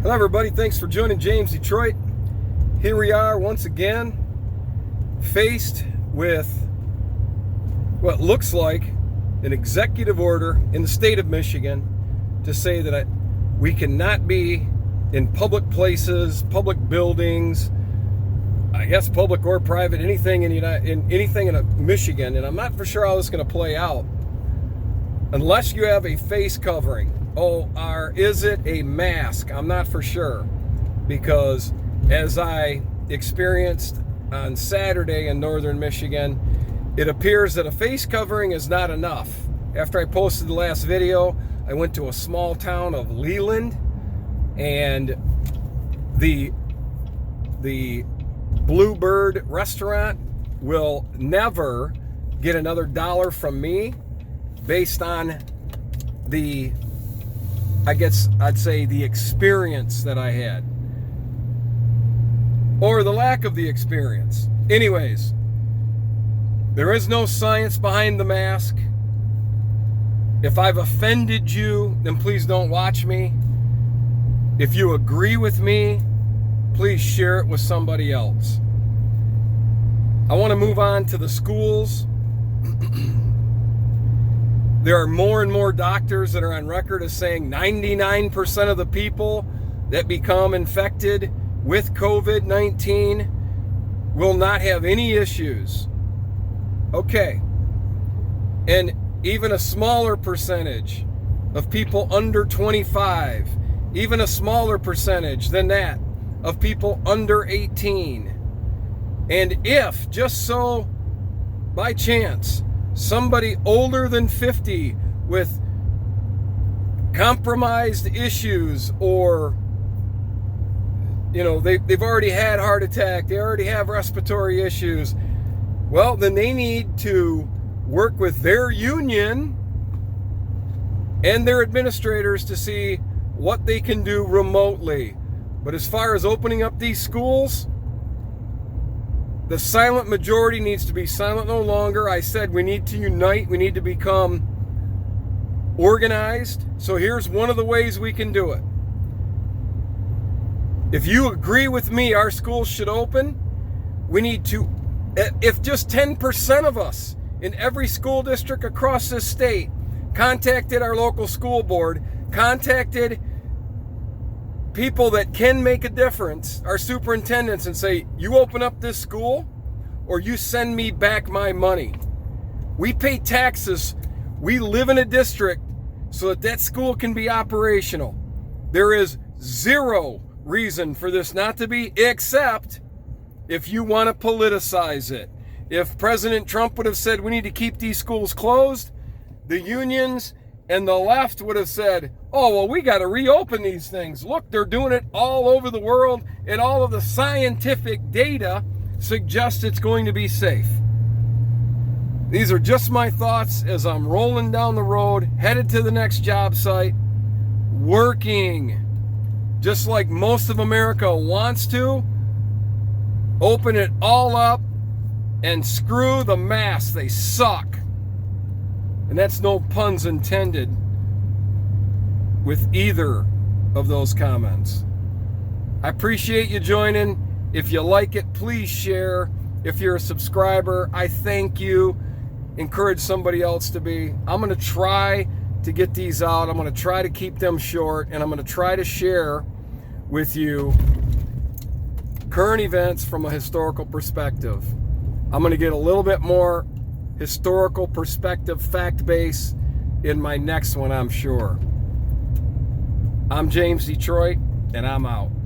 Hello everybody, thanks for joining James Detroit. Here we are once again, faced with what looks like an executive order in the state of Michigan to say that we cannot be in public places, public buildings, I guess public or private, anything in Michigan, and I'm not for sure how this is going to play out, unless you have a face covering. Or is it a mask? I'm not for sure, because as I experienced on Saturday in northern Michigan, it appears that a face covering is not enough. After I posted the last video, I went to a small town of Leland, and the Bluebird restaurant will never get another dollar from me based on the, I guess I'd say, the experience that I had, or the lack of the experience. Anyways, there is no science behind the mask. If I've offended you, then please don't watch me. If you agree with me, please share it with somebody else. I want to move on to the schools. There are more and more doctors that are on record as saying 99% of the people that become infected with COVID-19 will not have any issues. Okay. And even a smaller percentage of people under 25, even a smaller percentage than that of people under 18. And if, just so by chance, somebody older than 50 with compromised issues, or they've already had heart attack, they already have respiratory issues, well, then they need to work with their union and their administrators to see what they can do remotely. But as far as opening up these schools, the silent majority needs to be silent no longer. I said we need to unite. We need to become organized. So here's one of the ways we can do it. If you agree with me, our schools should open. We need to, if just 10% of us in every school district across this state contacted our local school board, contacted people that can make a difference, our superintendents, and say, you open up this school or you send me back my money. We pay taxes. We live in a district so that that school can be operational. There is zero reason for this not to be, except if you want to politicize it. If President Trump would have said we need to keep these schools closed, the unions and the left would have said, oh, well, we got to reopen these things. Look, they're doing it all over the world, and all of the scientific data suggests it's going to be safe. These are just my thoughts as I'm rolling down the road, headed to the next job site, working just like most of America wants to. Open it all up and screw the masks. They suck. And that's no puns intended with either of those comments. I appreciate you joining. If you like it, please share. If you're a subscriber, I thank you. Encourage somebody else to be. I'm going to try to get these out. I'm going to try to keep them short, and I'm going to try to share with you current events from a historical perspective. I'm going to get a little bit more historical perspective, fact base, in my next one, I'm sure. I'm James Detroit, and I'm out.